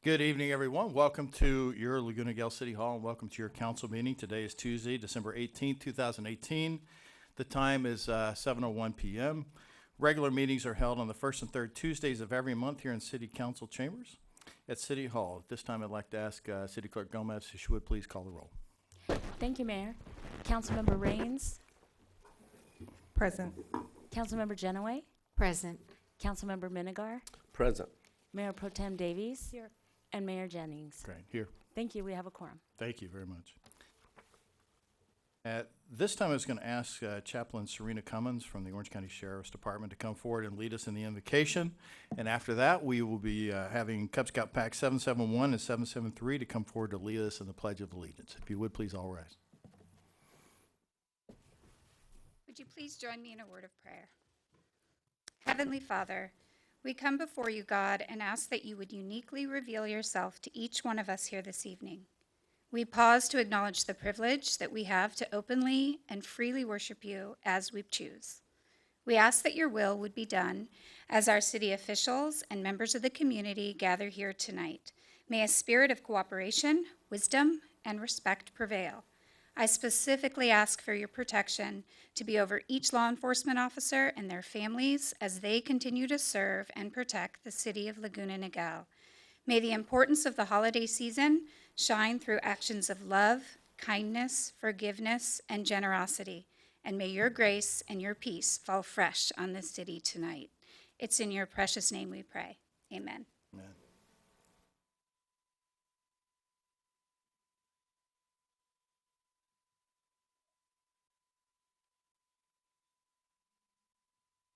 Good evening, everyone. Welcome to your Laguna Niguel City Hall and welcome to your council meeting. Today is Tuesday, December 18th, 2018. The time is 7:01 p.m. Regular meetings are held on the first and third Tuesdays of every month here in City Council chambers at City Hall. At this time, I'd like to ask City Clerk Gomez if she would please call the roll. Thank you, Mayor. Councilmember Rains, Present. Councilmember Genoway, Present. Councilmember Minigar, Present. Mayor Pro Tem Davies, and Mayor Jennings. Great. Here. Thank you. We have a quorum. Thank you very much. At this time, I was going to ask Chaplain Serena Cummins from the Orange County Sheriff's Department to come forward and lead us in the invocation. And after that, we will be having Cub Scout Pack 771 and 773 to come forward to lead us in the Pledge of Allegiance. If you would, please all rise. Would you please join me in a word of prayer? Heavenly Father, we come before you, God, and ask that you would uniquely reveal yourself to each one of us here this evening. We pause to acknowledge the privilege that we have to openly and freely worship you as we choose. We ask that your will would be done as our city officials and members of the community gather here tonight. May a spirit of cooperation, wisdom, and respect prevail. I specifically ask for your protection to be over each law enforcement officer and their families as they continue to serve and protect the city of Laguna Niguel. May the importance of the holiday season shine through actions of love, kindness, forgiveness, and generosity. And may your grace and your peace fall fresh on this city tonight. It's in your precious name we pray. Amen. Amen.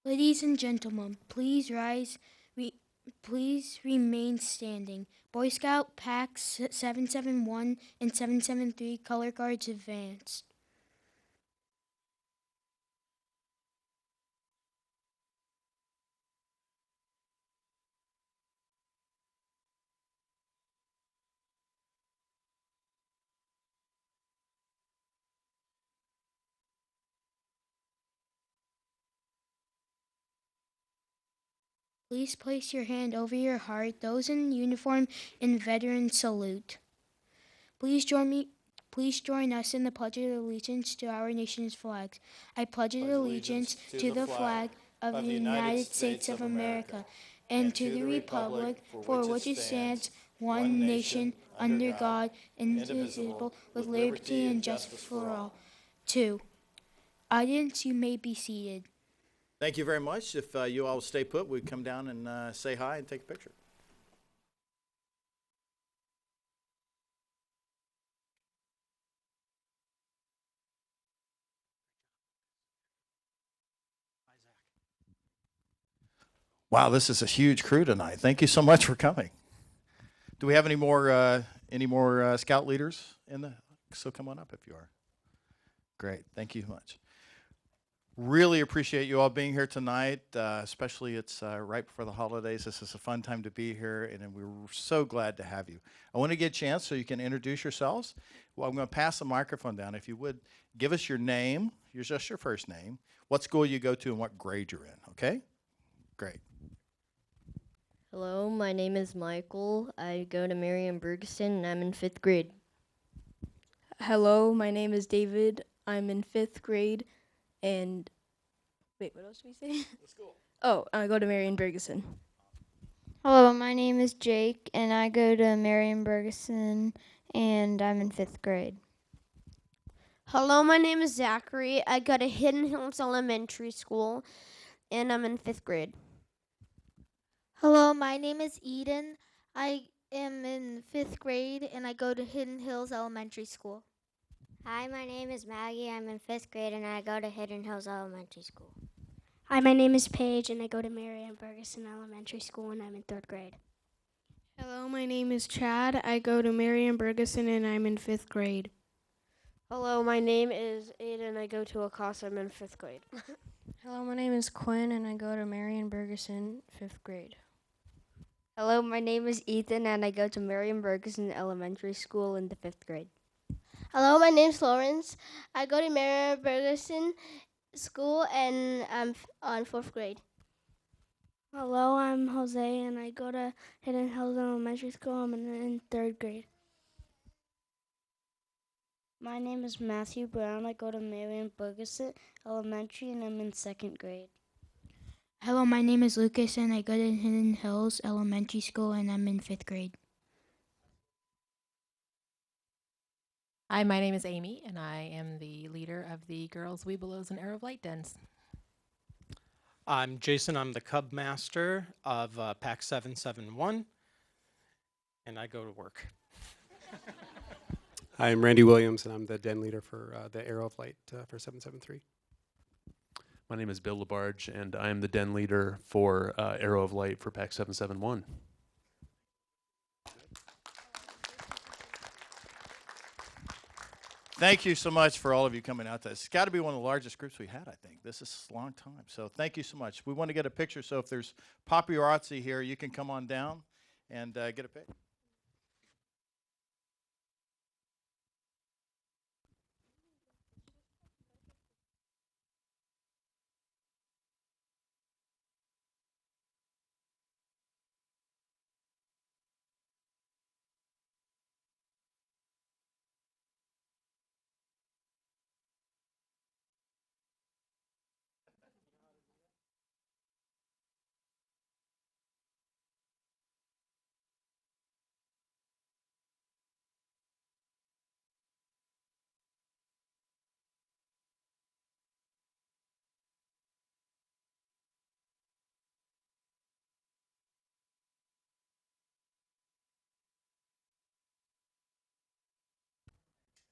Ladies and gentlemen, please rise. Please remain standing. Boy Scout Packs 771 and 773 color guards advance. Please place your hand over your heart. Those in uniform in veteran salute. Please join us in the Pledge of Allegiance to our nation's flag. I pledge allegiance to the flag of the United States of America and to the republic for which it stands, one nation, under God, indivisible, with liberty and justice for all. 2. Audience, you may be seated. Thank you very much. If you all stay put, we'd come down and say hi and take a picture. Wow, this is a huge crew tonight. Thank you so much for coming. Do we have any more scout leaders in the? So come on up if you are. Great, thank you much. Really appreciate you all being here tonight, especially it's right before the holidays. This is a fun time to be here, and we're so glad to have you. I want to get a chance so you can introduce yourselves. Well, I'm going to pass the microphone down. If you would, give us your name, just your first name, what school you go to, and what grade you're in, okay? Great. Hello, my name is Michael. I go to Marion Bergeson and I'm in 5th grade. Hello, my name is David. I'm in 5th grade. And wait, what else did we say? The school. Oh, I go to Marion Bergeson. Hello, my name is Jake, and I go to Marion Bergeson, and I'm in 5th grade. Hello, my name is Zachary. I go to Hidden Hills Elementary School, and I'm in 5th grade. Hello, my name is Eden. I am in 5th grade, and I go to Hidden Hills Elementary School. Hi, my name is Maggie. I'm in 5th grade and I go to Hidden Hills Elementary School. Hi, my name is Paige and I go to Marian Bergeson Elementary School and I'm in 3rd grade. Hello, my name is Chad. I go to Marian Bergeson and I'm in 5th grade. Hello, my name is Aiden. I go to Acasa. I'm in 5th grade. Hello, my name is Quinn and I go to Marian Bergeson 5th grade. Hello, my name is Ethan and I go to Marian Bergeson Elementary School in the 5th grade. Hello, my name's Lawrence. I go to Marian Bergeson School and I'm on 4th grade. Hello, I'm Jose, and I go to Hidden Hills Elementary School. I'm in 3rd grade. My name is Matthew Brown. I go to Marion Ferguson Elementary, and I'm in 2nd grade. Hello, my name is Lucas, and I go to Hidden Hills Elementary School, and I'm in 5th grade. Hi, my name is Amy, and I am the leader of the Girls Weebelows and Arrow of Light Dens. I'm Jason. I'm the Cub Master of Pack 771, and I go to work. Hi, I'm Randy Williams, and I'm the den leader for the Arrow of Light for 773. My name is Bill Labarge, and I am the den leader for Arrow of Light for Pack 771. Thank you so much for all of you coming out to this. It's got to be one of the largest groups we had, I think. This is a long time. So thank you so much. We want to get a picture, so if there's paparazzi here, you can come on down and get a pic.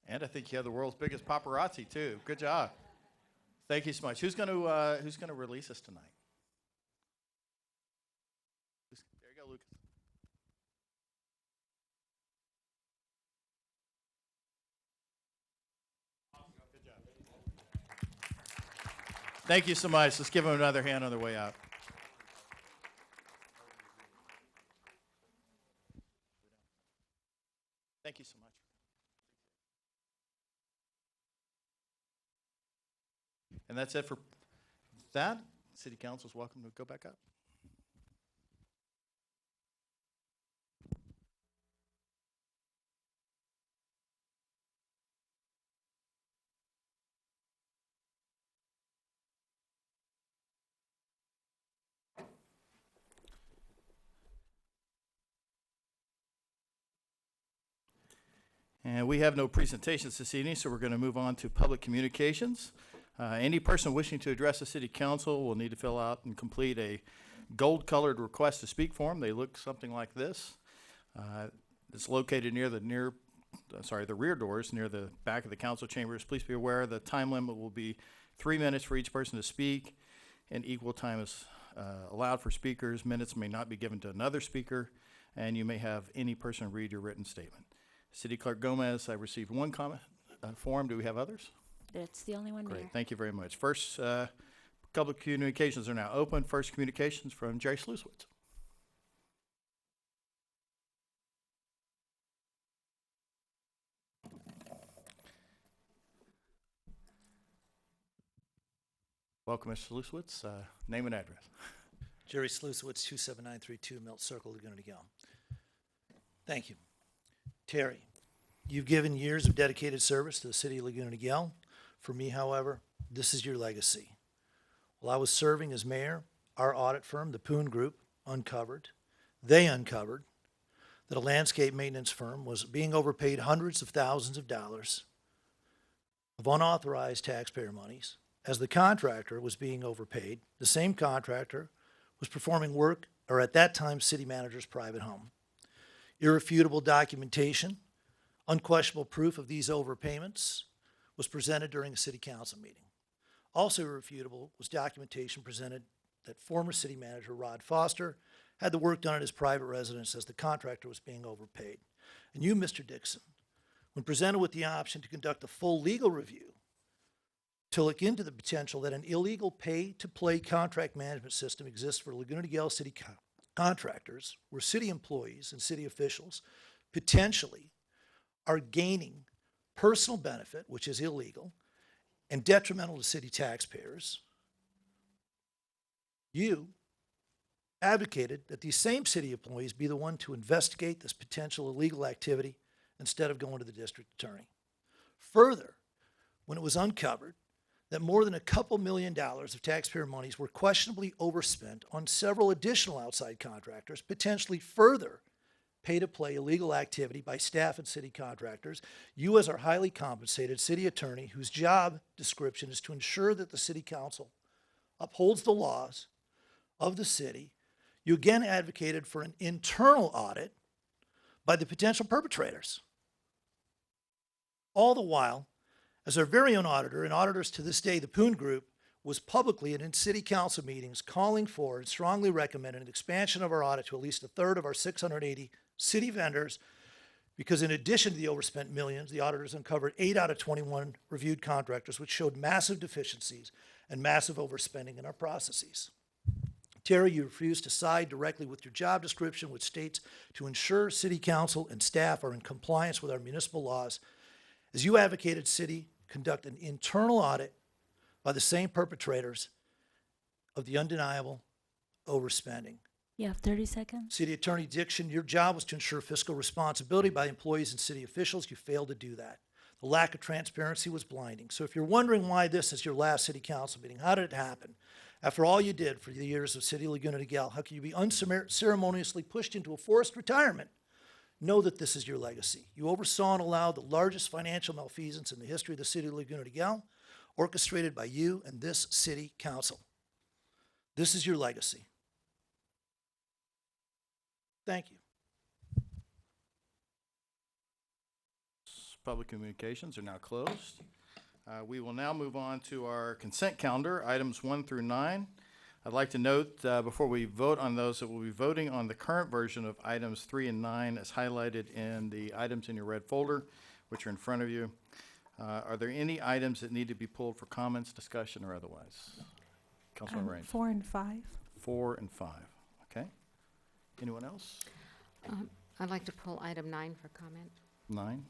And I think you have the world's biggest paparazzi too. Good job. Thank you so much. Who's going to release us tonight? There you go, Lucas. Good job. Thank you so much. Let's give them another hand on their way out. Thank you so much. And that's it for that. City Council is welcome to go back up. And we have no presentations this evening, so we're going to move on to public communications. Any person wishing to address the City Council will need to fill out and complete a gold-colored request to speak form. They look something like this. It's located near the rear doors near the back of the council chambers. Please be aware the time limit will be 3 minutes for each person to speak, and equal time is allowed for speakers. Minutes may not be given to another speaker, and you may have any person read your written statement. City Clerk Gomez, I received one comment form. Do we have others? That's the only one there. Great, thank you very much. First, public communications are now open. First communications from Jerry Sluswitz. Welcome, Mr. Sluswitz. Name and address. Jerry Sluswitz, 27932 Milt Circle, Laguna Niguel. Thank you. Terry, you've given years of dedicated service to the city of Laguna Niguel. For me, however, this is your legacy. While I was serving as mayor, our audit firm, the Poon Group, uncovered that a landscape maintenance firm was being overpaid hundreds of thousands of dollars of unauthorized taxpayer monies. As the contractor was being overpaid, the same contractor was performing work, or at that time, city manager's private home. Irrefutable documentation, unquestionable proof of these overpayments was presented during a city council meeting. Also irrefutable was documentation presented that former city manager Rod Foster had the work done at his private residence as the contractor was being overpaid. And you, Mr. Dixon, when presented with the option to conduct a full legal review to look into the potential that an illegal pay-to-play contract management system exists for Laguna Niguel city contractors, where city employees and city officials potentially are gaining personal benefit, which is illegal, and detrimental to city taxpayers, you, advocated that these same city employees be the one to investigate this potential illegal activity instead of going to the district attorney. Further, when it was uncovered that more than a couple $1 million of taxpayer monies were questionably overspent on several additional outside contractors, potentially further pay-to-play illegal activity by staff and city contractors, you as our highly compensated city attorney, whose job description is to ensure that the city council upholds the laws of the city, you again advocated for an internal audit by the potential perpetrators. All the while, as our very own auditor, and auditors to this day, the Poon Group, was publicly and in city council meetings calling for and strongly recommending an expansion of our audit to at least a third of our 680 city vendors, because in addition to the overspent millions, the auditors uncovered 8 out of 21 reviewed contractors, which showed massive deficiencies and massive overspending in our processes. Terry, you refused to side directly with your job description, which states to ensure city council and staff are in compliance with our municipal laws, as you advocated city conduct an internal audit by the same perpetrators of the undeniable overspending. You have 30 seconds. City Attorney Dixon, your job was to ensure fiscal responsibility by employees and city officials. You failed to do that. The lack of transparency was blinding. So if you're wondering why this is your last city council meeting, how did it happen? After all you did for the years of City of Laguna Niguel, how can you be unceremoniously pushed into a forced retirement? Know that this is your legacy. You oversaw and allowed the largest financial malfeasance in the history of the City of Laguna Niguel, orchestrated by you and this city council. This is your legacy. Thank you. Public communications are now closed. We will now move on to our consent calendar, items 1 through 9. I'd like to note before we vote on those that we'll be voting on the current version of items 3 and 9 as highlighted in the items in your red folder, which are in front of you. Are there any items that need to be pulled for comments, discussion, or otherwise? Councilman Raines. 4 and 5. 4 and 5. Okay. Anyone else? I'd like to pull item 9 for comment. 9.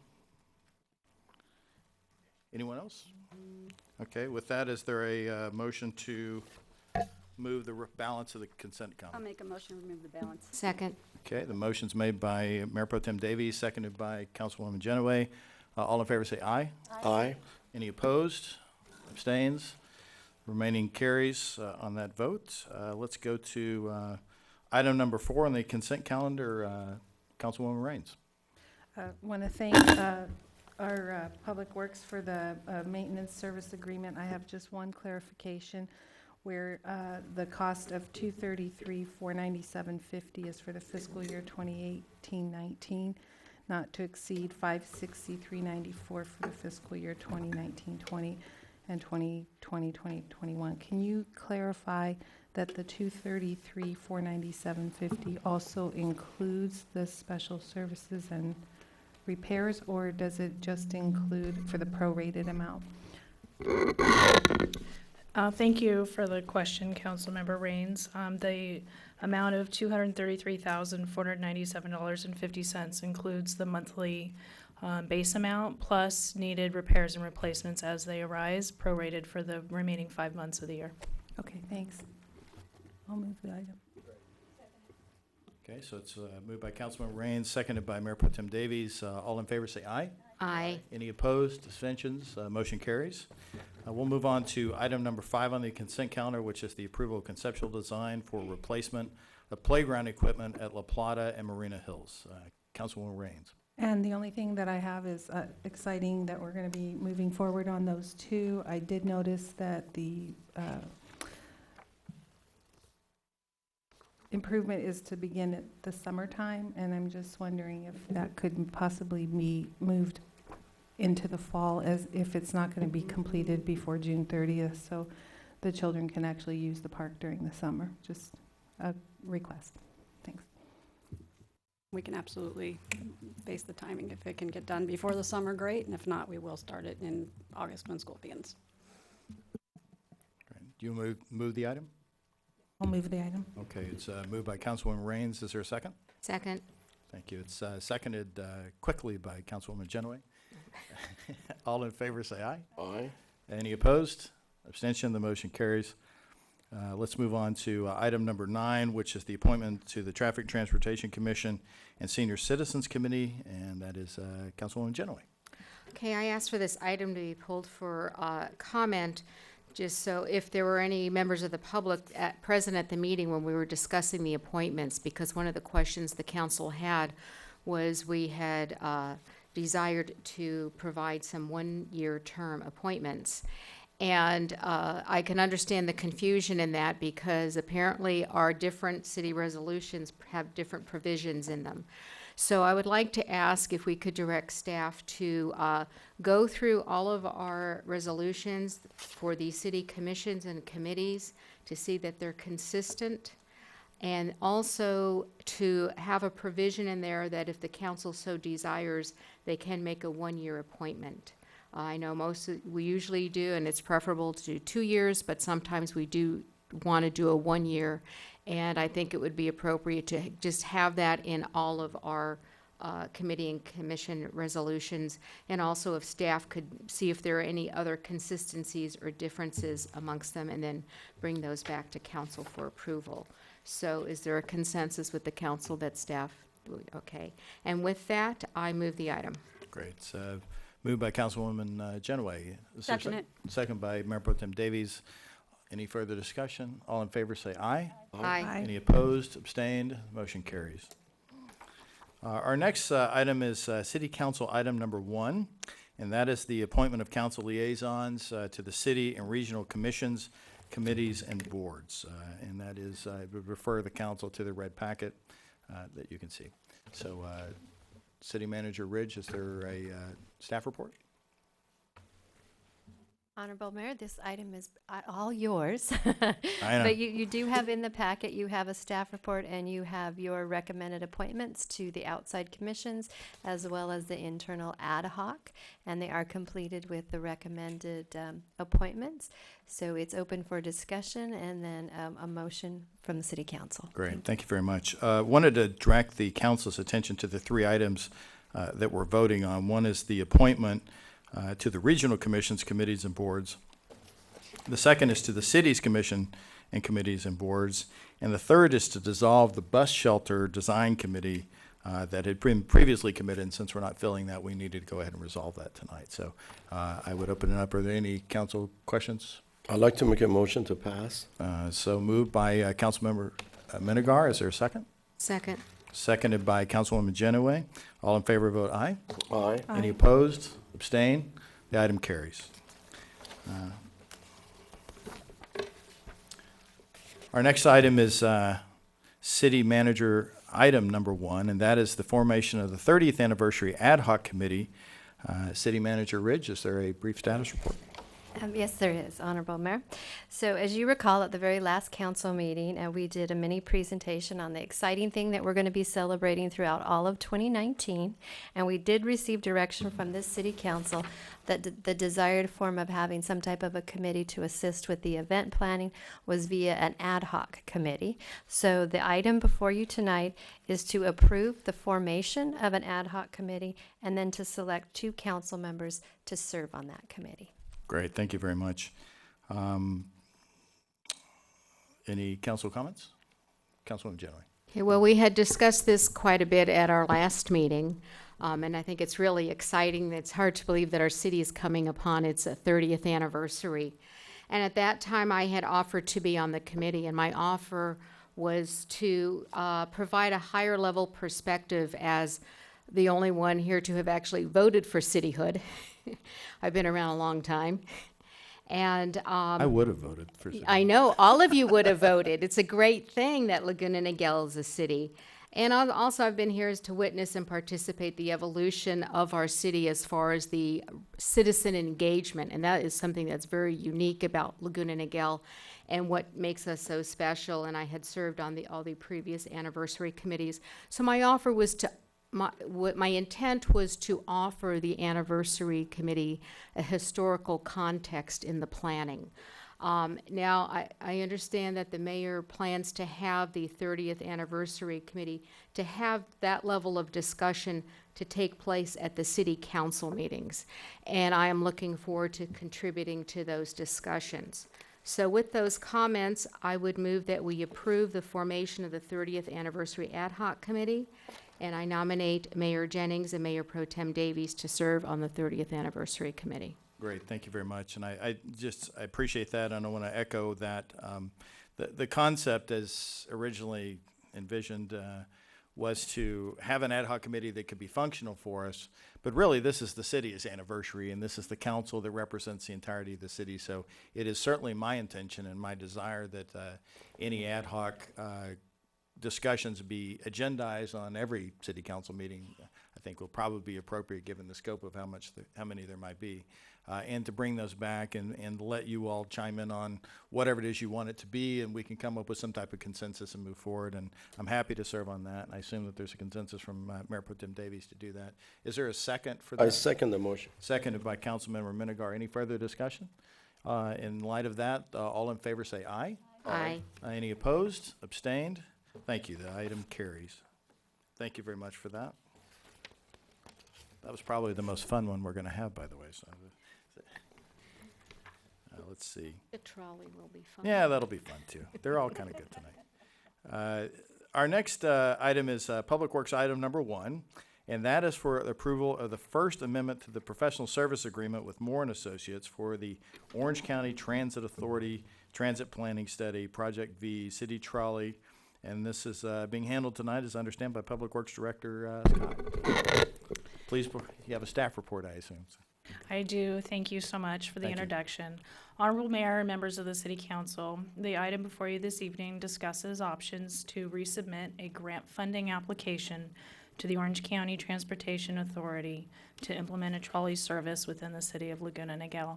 Anyone else? Okay. With that, is there a motion to move the balance of the consent calendar? I'll make a motion to remove the balance. Second. Okay. The motion's made by Mayor Pro Tem Davies, seconded by Councilwoman Genoway. All in favor say aye. Aye. Any opposed? Abstains? Remaining carries on that vote. Let's go to item number 4 on the consent calendar. Councilwoman Raines. I want to thank our Public Works for the maintenance service agreement. I have just one clarification where the cost of $233,497.50 is for the fiscal year 2018-19, not to exceed $563.94 for the fiscal year 2019-20 and 2020-2021. Can you clarify that the $233,497.50 also includes the special services and repairs, or does it just include for the prorated amount? Thank you for the question, Councilmember Raines. The amount of $233,497.50 includes the monthly base amount plus needed repairs and replacements as they arise, prorated for the remaining 5 months of the year. Okay, thanks. I'll move the item. Okay, so it's moved by Councilman Raines, seconded by Mayor Pro Tem Davies. All in favor say aye. Aye. Any opposed, abstentions? Motion carries. We'll move on to item number 5 on the consent calendar, which is the approval of conceptual design for replacement of playground equipment at La Plata and Marina Hills. Councilwoman Raines. And the only thing that I have is exciting that we're going to be moving forward on those two. I did notice that the improvement is to begin at the summertime, and I'm just wondering if that could possibly be moved into the fall, as if it's not going to be completed before June 30th, so the children can actually use the park during the summer. Just a request. Thanks. We can absolutely base the timing. If it can get done before the summer, great, and if not, we will start it in August when school begins. Great. Do you move the item? I'll move the item. Okay, it's moved by Councilwoman Raines. Is there a second? Second. Thank you. It's seconded quickly by Councilwoman Genoway. All in favor say aye. Aye. Any opposed? Abstention? The motion carries. Let's move on to item number 9, which is the appointment to the Traffic Transportation Commission and Senior Citizens Committee, and that is Councilwoman Genoway. Okay, I asked for this item to be pulled for comment, just so if there were any members of the public present at the meeting when we were discussing the appointments, because one of the questions the council had was we had desired to provide some one-year term appointments. And I can understand the confusion in that because apparently our different city resolutions have different provisions in them. So I would like to ask if we could direct staff to go through all of our resolutions for the city commissions and committees to see that they're consistent, and also to have a provision in there that if the council so desires, they can make a one-year appointment. I know we usually do, and it's preferable to do 2 years, but sometimes we do want to do a 1 year. And I think it would be appropriate to just have that in all of our committee and commission resolutions. And also if staff could see if there are any other consistencies or differences amongst them, and then bring those back to council for approval. So is there a consensus with the council that staff, okay. And with that, I move the item. Great. Moved by Councilwoman Genoway. Second it. Second by Mayor Pro Tem Davies. Any further discussion? All in favor say aye. Aye. Any opposed, abstained? Motion carries. Our next item is City Council item number 1, and that is the appointment of council liaisons to the city and regional commissions, committees, and boards. And that is, I would refer the council to the red packet that you can see. So, City Manager Ridge, is there a staff report? Honorable Mayor, this item is all yours. I know. But you do have in the packet, you have a staff report and you have your recommended appointments to the outside commissions as well as the internal ad hoc, and they are completed with the recommended appointments. So it's open for discussion and then a motion from the City Council. Great, thank you very much. Wanted to direct the council's attention to the 3 items that we're voting on. One is the appointment to the regional commissions, committees, and boards. The second is to the city's commission and committees and boards. And the third is to dissolve the bus shelter design committee that had been previously committed. And since we're not filling that, we needed to go ahead and resolve that tonight. So I would open it up. Are there any council questions? I'd like to make a motion to pass. So moved by Councilmember Minigar. Is there a second? Second. Seconded by Councilwoman Genoway. All in favor, vote aye. Aye. Any opposed? Abstain? The item carries. Our next item is City Manager item number 1, and that is the formation of the 30th Anniversary Ad Hoc Committee. City Manager Ridge, is there a brief status report? Yes, there is, Honorable Mayor. So as you recall, at the very last council meeting, we did a mini presentation on the exciting thing that we're going to be celebrating throughout all of 2019. And we did receive direction from this city council that the desired form of having some type of a committee to assist with the event planning was via an ad hoc committee. So the item before you tonight is to approve the formation of an ad hoc committee and then to select 2 council members to serve on that committee. Great, thank you very much. Any council comments? Councilwoman Genoway. Okay, well, we had discussed this quite a bit at our last meeting, and I think it's really exciting. It's hard to believe that our city is coming upon its 30th anniversary. And at that time, I had offered to be on the committee, and my offer was to provide a higher level perspective as the only one here to have actually voted for cityhood. I've been around a long time. And I would have voted for cityhood. I know, all of you would have voted. It's a great thing that Laguna Niguel is a city. And also I've been here as to witness and participate the evolution of our city as far as the citizen engagement. And that is something that's very unique about Laguna Niguel and what makes us so special. And I had served on all the previous anniversary committees. So my offer was to my intent was to offer the anniversary committee a historical context in the planning. Now, I understand that the mayor plans to have the 30th anniversary committee to have that level of discussion to take place at the city council meetings. And I am looking forward to contributing to those discussions. So with those comments, I would move that we approve the formation of the 30th Anniversary Ad Hoc Committee, and I nominate Mayor Jennings and Mayor Pro Tem Davies to serve on the 30th Anniversary Committee. Great, thank you very much, and I appreciate that, and I want to echo that. The concept as originally envisioned was to have an ad hoc committee that could be functional for us, but really this is the city's anniversary, and this is the council that represents the entirety of the city, so it is certainly my intention and my desire that any ad hoc discussions be agendized on every city council meeting. I think will probably be appropriate given the scope of how many there might be. And to bring those back and let you all chime in on whatever it is you want it to be, and we can come up with some type of consensus and move forward. And I'm happy to serve on that. And I assume that there's a consensus from Mayor Pro Tem Davies to do that. Is there a second for that? I second the motion. Seconded by Councilmember Minigar. Any further discussion? In light of that, all in favor say aye. Aye. Any opposed? Abstained? Thank you. The item carries. Thank you very much for that. That was probably the most fun one we're going to have, by the way. So, let's see. The trolley will be fun. Yeah, that'll be fun too. They're all kind of good tonight. Our next item is Public Works item number 1, and that is for approval of the first amendment to the professional service agreement with Moore & Associates for the Orange County Transit Authority Transit Planning Study, Project V, City Trolley. And this is being handled tonight, as I understand, by Public Works Director Scott. Please, you have a staff report, I assume. I do. Thank you so much for the Thank you. introduction. Honorable Mayor and members of the City Council, the item before you this evening discusses options to resubmit a grant funding application to the Orange County Transportation Authority to implement a trolley service within the city of Laguna Niguel.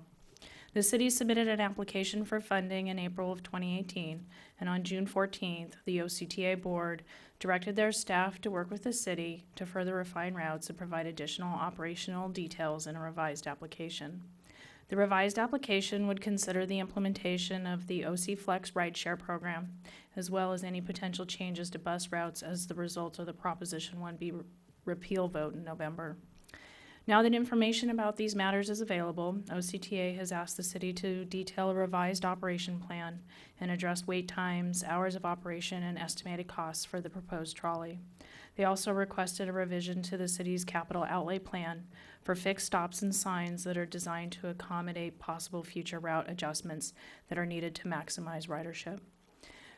The city submitted an application for funding in April of 2018, and on June 14th, the OCTA board directed their staff to work with the city to further refine routes and provide additional operational details in a revised application. The revised application would consider the implementation of the OC Flex rideshare program, as well as any potential changes to bus routes as the result of the Proposition 1B repeal vote in November. Now that information about these matters is available, OCTA has asked the city to detail a revised operation plan and address wait times, hours of operation, and estimated costs for the proposed trolley. They also requested a revision to the city's capital outlay plan for fixed stops and signs that are designed to accommodate possible future route adjustments that are needed to maximize ridership.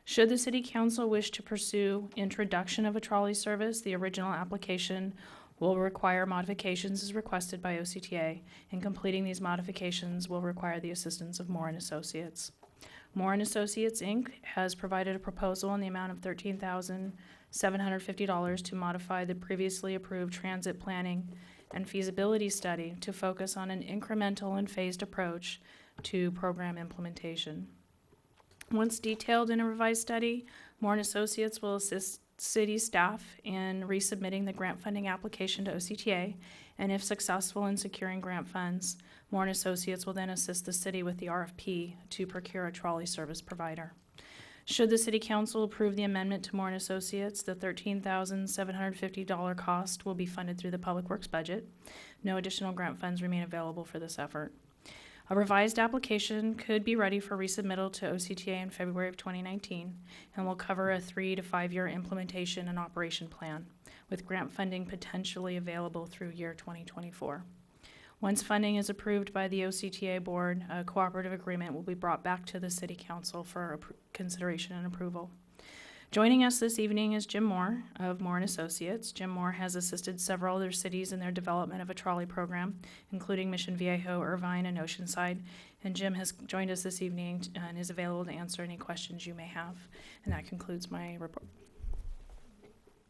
Should the City Council wish to pursue introduction of a trolley service, the original application will require modifications as requested by OCTA, and completing these modifications will require the assistance of Moore & Associates. Moore & Associates, Inc. has provided a proposal in the amount of $13,750 to modify the previously approved transit planning and feasibility study to focus on an incremental and phased approach to program implementation. Once detailed in a revised study, Moore & Associates will assist city staff in resubmitting the grant funding application to OCTA, and if successful in securing grant funds, Moore & Associates will then assist the city with the RFP to procure a trolley service provider. Should the City Council approve the amendment to Moore & Associates, the $13,750 cost will be funded through the Public Works budget. No additional grant funds remain available for this effort. A revised application could be ready for resubmittal to OCTA in February of 2019 and will cover a 3 to 5 year implementation and operation plan, with grant funding potentially available through year 2024. Once funding is approved by the OCTA board, a cooperative agreement will be brought back to the City Council for consideration and approval. Joining us this evening is Jim Moore of Moore & Associates. Jim Moore has assisted several other cities in their development of a trolley program, including Mission Viejo, Irvine, and Oceanside. And Jim has joined us this evening and is available to answer any questions you may have. And that concludes my report.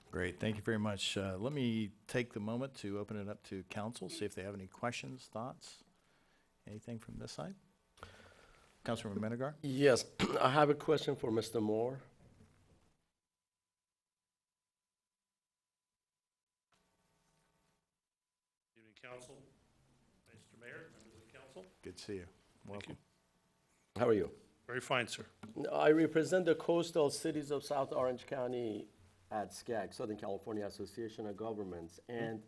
Great, thank you very much. Let me take the moment to open it up to council, see if they have any questions, thoughts, anything from this side. Councilman Minigar? Yes, I have a question for Mr. Moore. Council, Mr. Mayor, members of the council. Good to see you. Welcome. How are you? Very fine, sir. I represent the coastal cities of South Orange County at SCAG, Southern California Association of Governments. And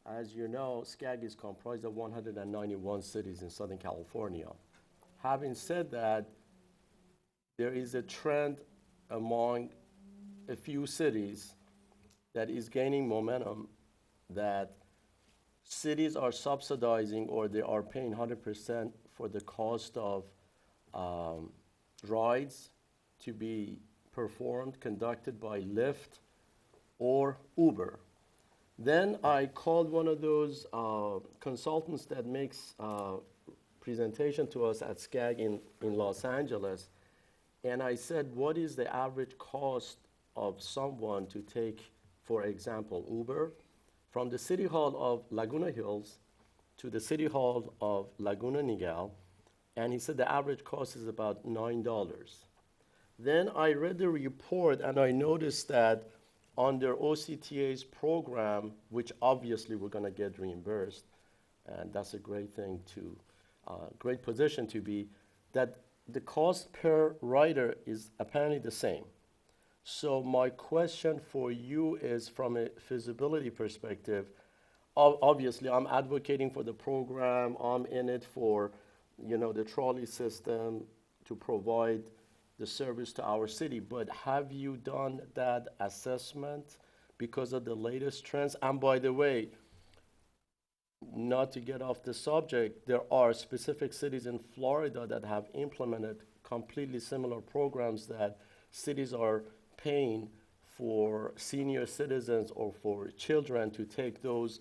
as you know, SCAG is comprised of 191 cities in Southern California. Having said that, there is a trend among a few cities that is gaining momentum, that cities are subsidizing or they are paying 100% for the cost of rides to be performed, conducted by Lyft or Uber. Then I called one of those consultants that makes presentation to us at SCAG in Los Angeles, and I said, what is the average cost of someone to take, for example, Uber from the City Hall of Laguna Hills to the City Hall of Laguna Niguel? And he said the average cost is about $9. Then I read the report and I noticed that under OCTA's program, which obviously we're gonna get reimbursed, and that's a great thing to, great position to be, that the cost per rider is apparently the same. So my question for you is, from a feasibility perspective, obviously I'm advocating for the program, I'm in it for, the trolley system to provide the service to our city, but have you done that assessment because of the latest trends? And by the way, not to get off the subject, there are specific cities in Florida that have implemented completely similar programs that cities are paying for senior citizens or for children to take those,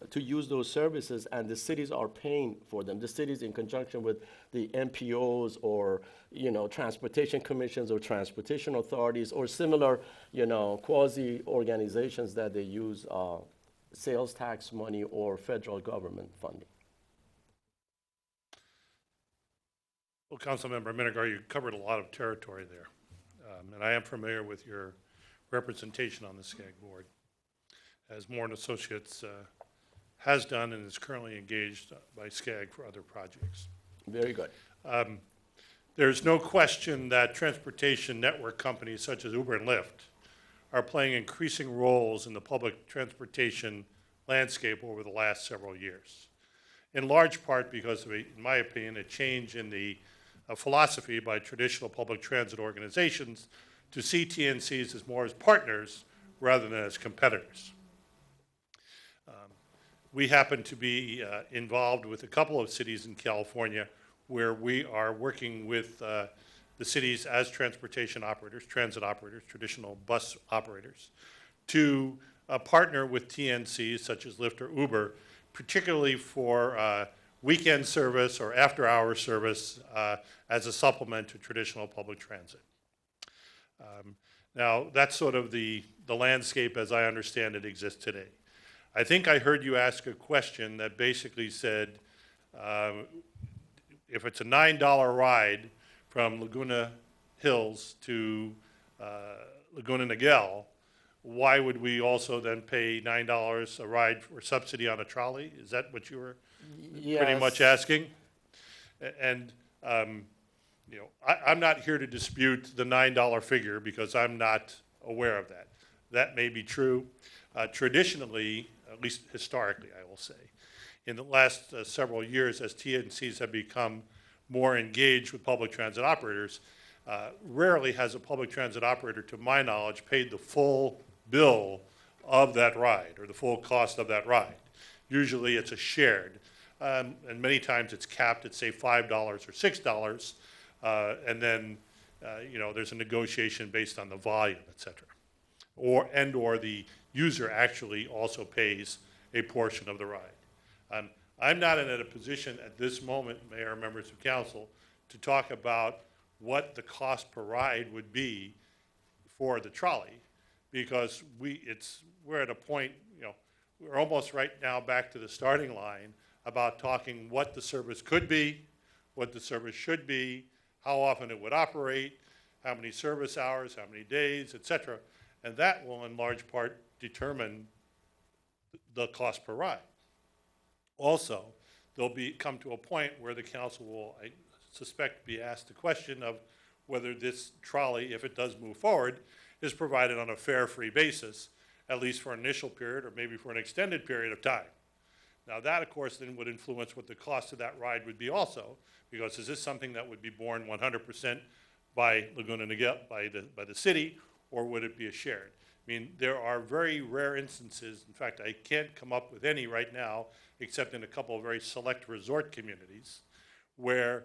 to use those services, and the cities are paying for them. The cities, in conjunction with the MPOs or, transportation commissions or transportation authorities or similar, quasi organizations that they use sales tax money or federal government funding. Well, Councilmember Minigar, you covered a lot of territory there. And I am familiar with your representation on the SCAG board, as Moore & Associates has done and is currently engaged by SCAG for other projects. Very good. There's no question that transportation network companies such as Uber and Lyft are playing increasing roles in the public transportation landscape over the last several years, in large part because of, in my opinion, a change in the philosophy by traditional public transit organizations to see TNCs as more as partners rather than as competitors. We happen to be involved with a couple of cities in California where we are working with the cities as transportation operators, transit operators, traditional bus operators, to partner with TNCs such as Lyft or Uber, particularly for weekend service or after-hour service as a supplement to traditional public transit. Now, that's sort of the landscape as I understand it exists today. I think I heard you ask a question that basically said, if it's a $9 ride from Laguna Hills to Laguna Niguel, why would we also then pay $9 a ride for subsidy on a trolley? Is that what you were pretty much asking? And I'm not here to dispute the $9 figure because I'm not aware of that. That may be true. Traditionally, at least historically, I will say, in the last several years, as TNCs have become more engaged with public transit operators, rarely has a public transit operator, to my knowledge, paid the full bill of that ride or the full cost of that ride. Usually it's a shared, and many times it's capped at, say, $5 or $6, and then there's a negotiation based on the volume, et cetera. Or the user actually also pays a portion of the ride. I'm not in a position at this moment, Mayor and members of council, to talk about what the cost per ride would be for the trolley, because we're at a point, we're almost right now back to the starting line about talking what the service could be, what the service should be, how often it would operate, how many service hours, how many days, et cetera. And that will in large part determine the cost per ride. Also, there'll come to a point where the council will, I suspect, be asked the question of whether this trolley, if it does move forward, is provided on a fare free basis, at least for an initial period or maybe for an extended period of time. Now that, of course, then would influence what the cost of that ride would be also, because is this something that would be borne 100% by Laguna Niguel, by the city, or would it be a shared? I mean, there are very rare instances, in fact, I can't come up with any right now, except in a couple of very select resort communities, where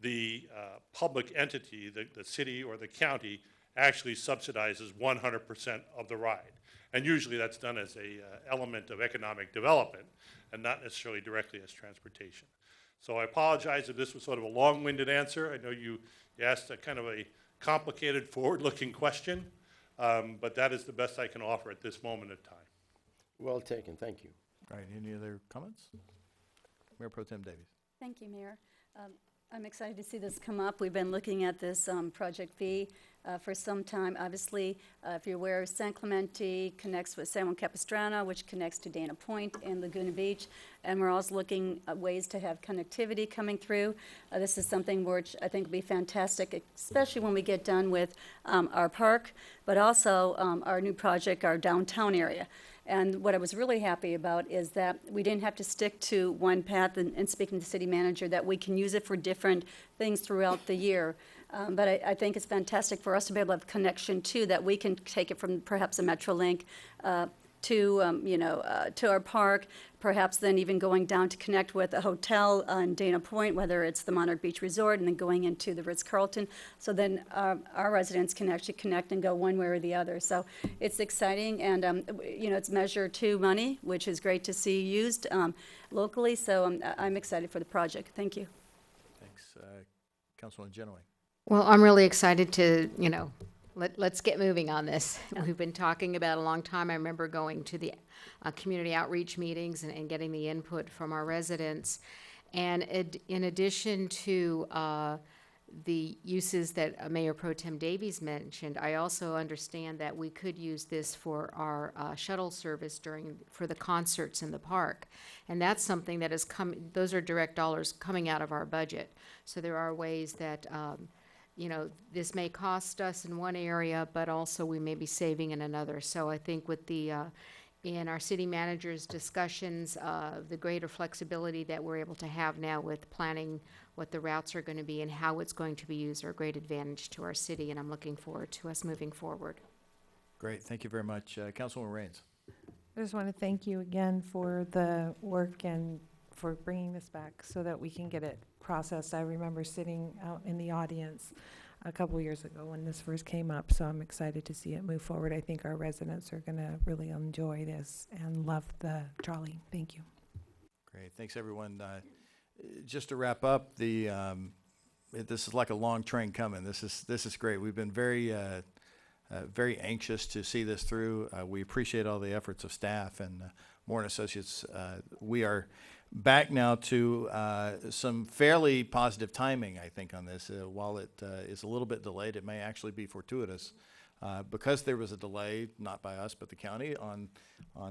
the public entity, the city or the county, actually subsidizes 100% of the ride. And usually that's done as a element of economic development and not necessarily directly as transportation. So I apologize if this was sort of a long-winded answer. I know you asked a kind of a complicated, forward-looking question, but that is the best I can offer at this moment of time. Well taken, thank you. All right, any other comments? Mayor Pro Tem Davies. Thank you, Mayor. I'm excited to see this come up. We've been looking at this Project V for some time. Obviously, if you're aware, San Clemente connects with San Juan Capistrano, which connects to Dana Point and Laguna Beach, and we're also looking at ways to have connectivity coming through. This is something which I think will be fantastic, especially when we get done with our park, but also our new project, our downtown area. And what I was really happy about is that we didn't have to stick to one path, and speaking to the city manager, that we can use it for different things throughout the year. But I think it's fantastic for us to be able to have connection too, that we can take it from perhaps a Metrolink to our park, perhaps then even going down to connect with a hotel in Dana Point, whether it's the Monarch Beach Resort, and then going into the Ritz-Carlton. So then our residents can actually connect and go one way or the other. So it's exciting, and it's Measure 2 money, which is great to see used locally. So I'm excited for the project. Thank you. Thanks. Councilwoman Genoway. Well, I'm really excited to, let's get moving on this. We've been talking about it a long time. I remember going to the community outreach meetings and getting the input from our residents. And in addition to the uses that Mayor Pro Tem Davies mentioned, I also understand that we could use this for our shuttle service for the concerts in the park. And that's something that is those are direct dollars coming out of our budget. So there are ways that this may cost us in one area, but also we may be saving in another. So I think with in our city manager's discussions, the greater flexibility that we're able to have now with planning what the routes are going to be and how it's going to be used are a great advantage to our city, and I'm looking forward to us moving forward. Great, thank you very much. Councilwoman Raines. I just want to thank you again for the work and for bringing this back so that we can get it processed. I remember sitting out in the audience a couple years ago when this first came up, so I'm excited to see it move forward. I think our residents are going to really enjoy this and love the trolley. Thank you. Great, thanks everyone. Just to wrap up, this is like a long train coming. This is great. We've been very anxious to see this through. We appreciate all the efforts of staff and Moore & Associates. We are back now to some fairly positive timing, I think, on this. While it is a little bit delayed, it may actually be fortuitous because there was a delay, not by us, but the county, on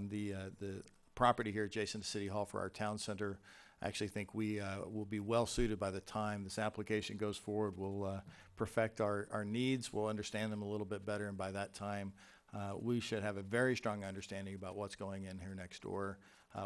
the property here adjacent to City Hall for our town center. I actually think we will be well suited by the time this application goes forward. We'll perfect our needs. We'll understand them a little bit better, and by that time, we should have a very strong understanding about what's going in here next door.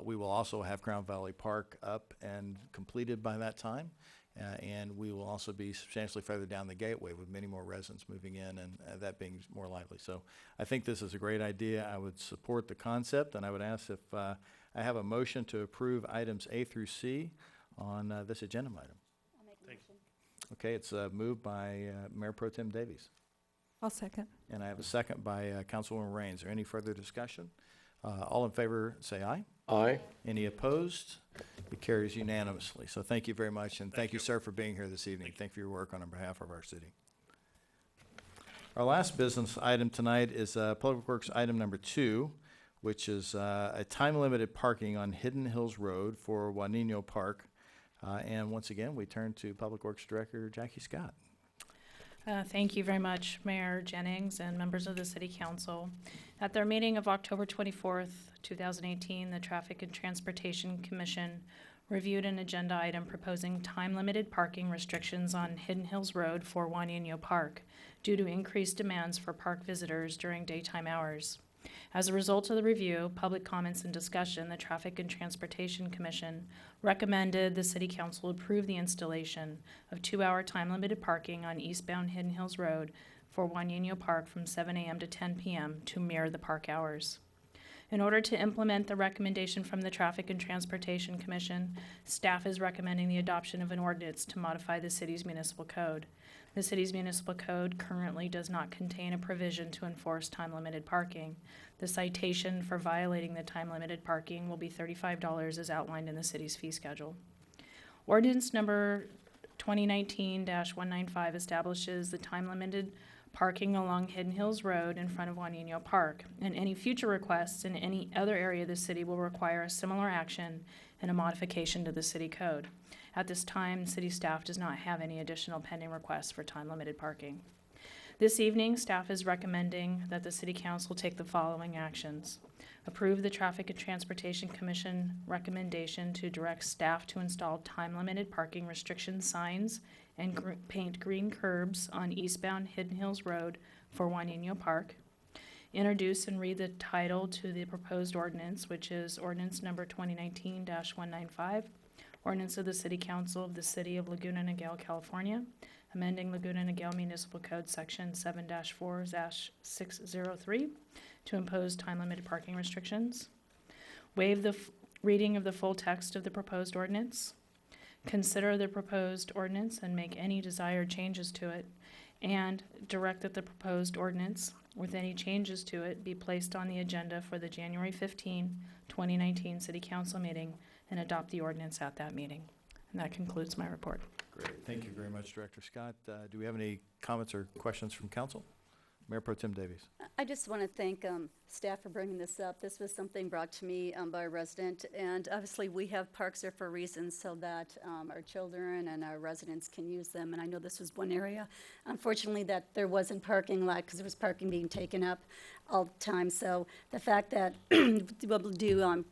We will also have Crown Valley Park up and completed by that time, and we will also be substantially further down the gateway with many more residents moving in, and that being more lively. So I think this is a great idea. I would support the concept, and I would ask if I have a motion to approve items A through C on this agenda item. I'll make a motion. Okay, it's moved by Mayor Pro Tem Davies. I'll second. And I have a second by Councilwoman Raines. Is there any further discussion? All in favor, say aye. Aye. Any opposed? It carries unanimously. So thank you very much, and thank you, sir, for being here this evening. Thank you for your work on behalf of our city. Our last business item tonight is Public Works item number 2, which is a time-limited parking on Hidden Hills Road for Juanino Park. And once again, we turn to Public Works Director Jackie Scott. Thank you very much, Mayor Jennings and members of the City Council. At their meeting of October 24th, 2018, the Traffic and Transportation Commission reviewed an agenda item proposing time-limited parking restrictions on Hidden Hills Road for Juanino Park due to increased demands for park visitors during daytime hours. As a result of the review, public comments, and discussion, the Traffic and Transportation Commission recommended the City Council approve the installation of 2-hour time-limited parking on eastbound Hidden Hills Road for Juan Niño Park from 7 a.m. to 10 p.m. to mirror the park hours. In order to implement the recommendation from the Traffic and Transportation Commission, staff is recommending the adoption of an ordinance to modify the city's municipal code. The city's municipal code currently does not contain a provision to enforce time-limited parking. The citation for violating the time-limited parking will be $35 as outlined in the city's fee schedule. Ordinance number 2019-195 establishes the time-limited parking along Hidden Hills Road in front of Juan Niño Park, and any future requests in any other area of the city will require a similar action and a modification to the city code. At this time, city staff does not have any additional pending requests for time-limited parking. This evening, staff is recommending that the City Council take the following actions. Approve the Traffic and Transportation Commission recommendation to direct staff to install time-limited parking restriction signs and paint green curbs on eastbound Hidden Hills Road for Juan Niño Park. Introduce and read the title to the proposed ordinance, which is ordinance number 2019-195, ordinance of the City Council of the City of Laguna Niguel, California, amending Laguna Niguel Municipal Code Section 7-4-603 to impose time-limited parking restrictions. Waive the reading of the full text of the proposed ordinance. Consider the proposed ordinance and make any desired changes to it, and direct that the proposed ordinance, with any changes to it, be placed on the agenda for the January 15, 2019 City Council meeting and adopt the ordinance at that meeting. And that concludes my report. Great. Thank you very much, Director Scott. Do we have any comments or questions from council? Mayor Pro Tem Davies. I just want to thank staff for bringing this up. This was something brought to me by a resident, and obviously we have parks there for a reason so that our children and our residents can use them. And I know this was one area, unfortunately, that there wasn't parking lot because there was parking being taken up all the time. So the fact that they'll be able to do, they'll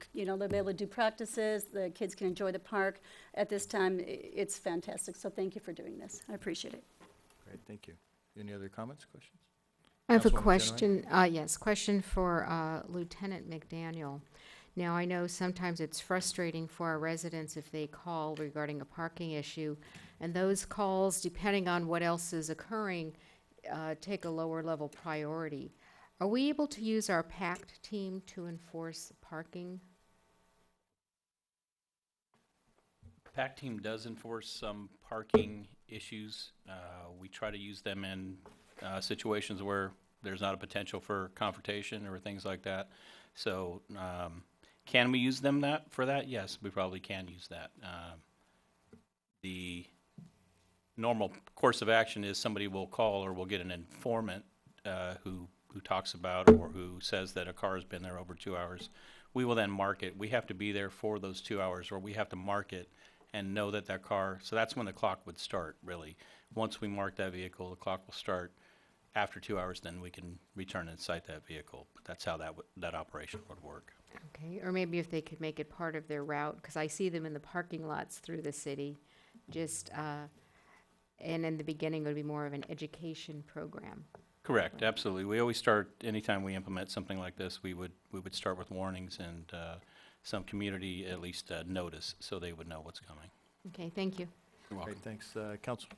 be able to do practices, the kids can enjoy the park at this time, it's fantastic. So thank you for doing this. I appreciate it. Great, thank you. Any other comments, questions? I have a Councilwoman question, question for Lieutenant McDaniel. Now, I know sometimes it's frustrating for our residents if they call regarding a parking issue, and those calls, depending on what else is occurring, take a lower level priority. Are we able to use our PACT team to enforce parking? PAC team does enforce some parking issues. We try to use them in situations where there's not a potential for confrontation or things like that. So can we use them for that? Yes, we probably can use that. The normal course of action is somebody will call or will get an informant who talks about or who says that a car has been there over 2 hours. We will then mark it. We have to be there for those 2 hours, or we have to mark it and know that that car, so that's when the clock would start, really. Once we mark that vehicle, the clock will start. After 2 hours, then we can return and cite that vehicle. But that's how that operation would work. Okay, or maybe if they could make it part of their route, because I see them in the parking lots through the city, just, and in the beginning, it would be more of an education program. Correct, absolutely. We always start, anytime we implement something like this, we would start with warnings and some community, at least notice, so they would know what's coming. Okay, thank you. You're welcome. Great, thanks. Council,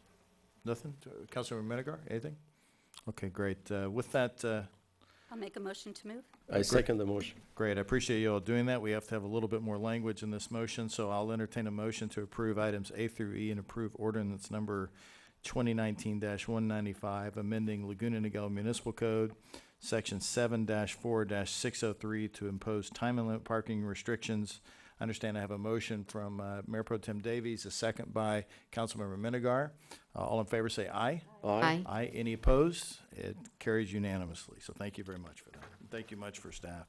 nothing? Councilmember Menegar, anything? Okay, great. With that, I'll make a motion to move. I second the motion. great. I appreciate you all doing that. We have to have a little bit more language in this motion, so I'll entertain a motion to approve items A through E and approve ordinance number 2019-195, amending Laguna Niguel Municipal Code, Section 7-4-603 to impose time and limit parking restrictions. I understand I have a motion from Mayor Pro Tem Davies, a second by Councilmember Menegar. All in favor say aye. Aye. Aye. Any opposed? It carries unanimously. So thank you very much for that. And thank you much for staff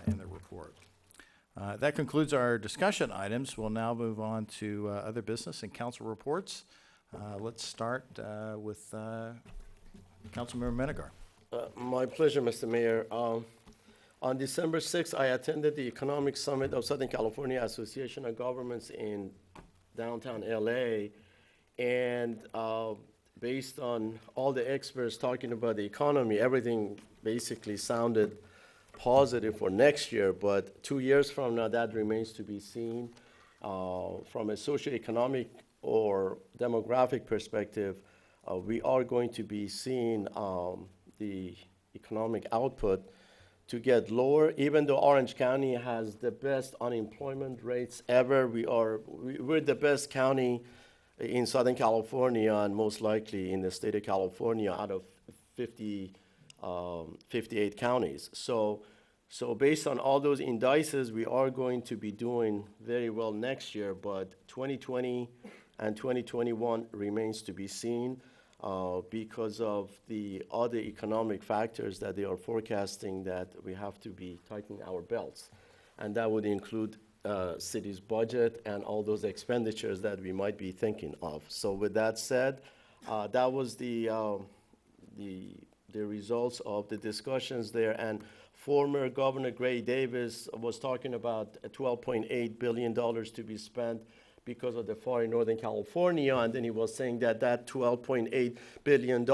and their report. That concludes our discussion items. We'll now move on to other business and council reports. Let's start with Councilmember Menegar. My pleasure, Mr. Mayor. On December 6th, I attended the Economic Summit of Southern California Association of Governments in downtown LA. And based on all the experts talking about the economy, everything basically sounded positive for next year, but 2 years from now, that remains to be seen. From a socioeconomic or demographic perspective, we are going to be seeing the economic output to get lower. Even though Orange County has the best unemployment rates ever, we're the best county in Southern California and most likely in the state of California out of 58 counties. So based on all those indices, we are going to be doing very well next year, but 2020 and 2021 remains to be seen because of the other economic factors that they are forecasting that we have to be tightening our belts. And that would include city's budget and all those expenditures that we might be thinking of. So with that said, that was the results of the discussions there. And former Governor Gray Davis was talking about $12.8 billion to be spent because of the fire in Northern California. And then he was saying that $12.8 billion,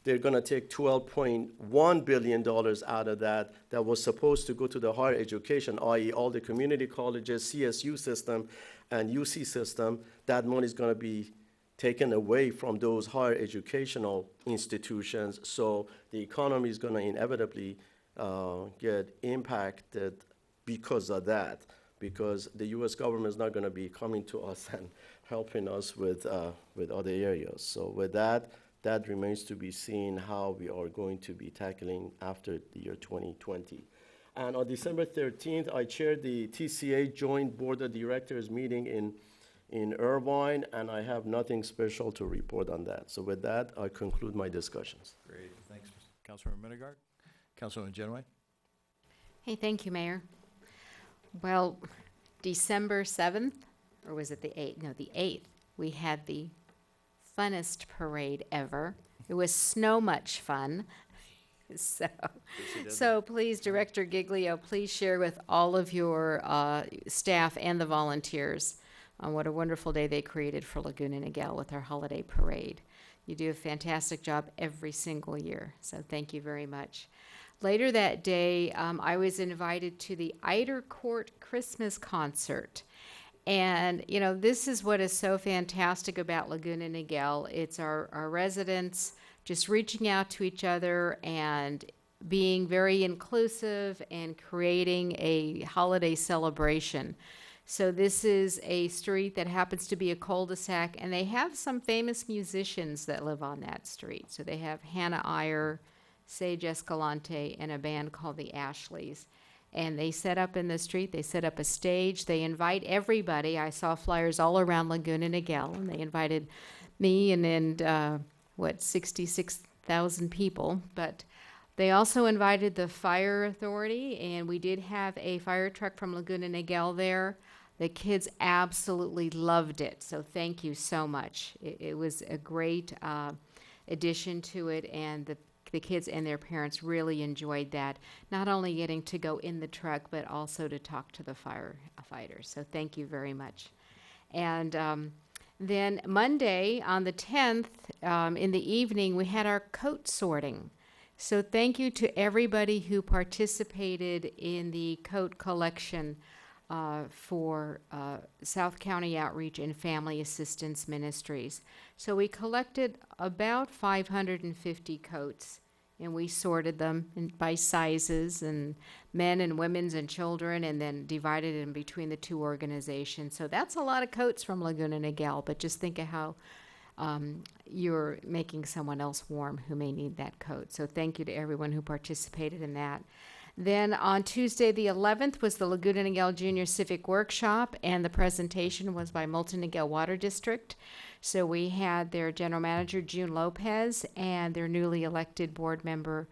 they're going to take $12.1 billion out of that was supposed to go to the higher education, i.e. all the community colleges, CSU system, and UC system. That money is going to be taken away from those higher educational institutions. So the economy is going to inevitably get impacted because of that, because the U.S. government is not going to be coming to us and helping us with other areas. So with that remains to be seen how we are going to be tackling after the year 2020. And on December 13th, I chaired the TCA Joint Board of Directors meeting in Irvine, and I have nothing special to report on that. So with that, I conclude my discussions. Great. Thanks, Councilmember Menegard. Councilwoman Genoway. Hey, thank you, Mayor. Well, December 7th, or was it the 8th? No, the 8th, we had the funnest parade ever. It was so much fun. So please, Director Giglio, please share with all of your staff and the volunteers on what a wonderful day they created for Laguna Niguel with our holiday parade. You do a fantastic job every single year, so thank you very much. Later that day, I was invited to the Eider Court Christmas concert. And, you know, this is what is so fantastic about Laguna Niguel. It's our residents just reaching out to each other and being very inclusive and creating a holiday celebration. So this is a street that happens to be a cul-de-sac, and they have some famous musicians that live on that street. So they have Hannah Iyer, Sage Escalante, and a band called the Ashleys. And they set up in the street, they set up a stage, they invite everybody. I saw flyers all around Laguna Niguel, and they invited me and 66,000 people. But they also invited the fire authority, and we did have a fire truck from Laguna Niguel there. The kids absolutely loved it, so thank you so much. It was a great addition to it, and the kids and their parents really enjoyed that, not only getting to go in the truck, but also to talk to the firefighters. So thank you very much. And then Monday on the 10th, in the evening, we had our coat sorting. So thank you to everybody who participated in the coat collection for South County Outreach and Family Assistance Ministries. So we collected about 550 coats, and we sorted them by sizes, and men and women's and children, and then divided it in between the two organizations. So that's a lot of coats from Laguna Niguel, but just think of how you're making someone else warm who may need that coat. So thank you to everyone who participated in that. Then on Tuesday the 11th was the Laguna Niguel Junior Civic Workshop, and the presentation was by Molten Niguel Water District. So we had their general manager, June Lopez, and their newly elected board member,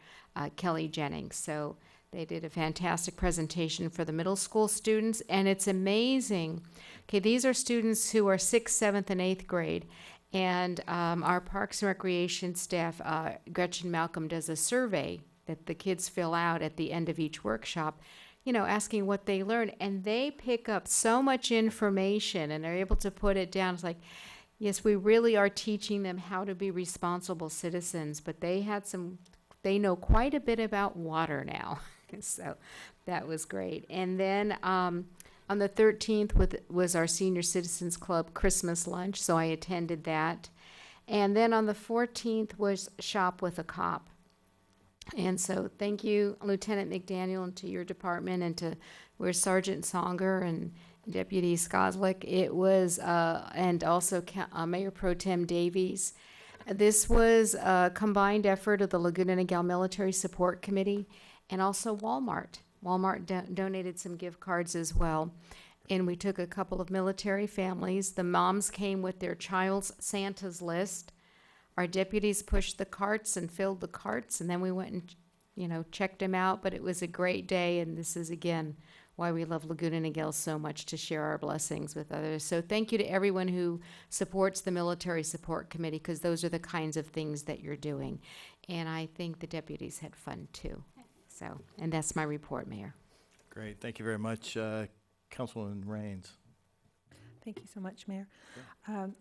Kelly Jennings. So they did a fantastic presentation for the middle school students, and it's amazing. Okay, these are students who are 6th, 7th, and 8th grade. And our Parks and Recreation staff, Gretchen Malcolm, does a survey that the kids fill out at the end of each workshop, you know, asking what they learned. And they pick up so much information and are able to put it down. It's like, yes, we really are teaching them how to be responsible citizens, but they know quite a bit about water now. So that was great. And then on the 13th was our Senior Citizens Club Christmas lunch, so I attended that. And then on the 14th was Shop with a Cop. And so thank you, Lieutenant McDaniel, and to your department, and to Sergeant Songer and Deputy Skoslik. It was, and also Mayor Pro Tem Davies. This was a combined effort of the Laguna Niguel Military Support Committee and also Walmart. Walmart donated some gift cards as well. And we took a couple of military families. The moms came with their child's Santa's list. Our deputies pushed the carts and filled the carts, and then we went and, checked them out. But it was a great day, and this is, again, why we love Laguna Niguel so much, to share our blessings with others. So thank you to everyone who supports the Military Support Committee, because those are the kinds of things that you're doing. And I think the deputies had fun, too. So, and that's my report, Mayor. Great. Thank you very much. Councilwoman Raines. Thank you so much, Mayor.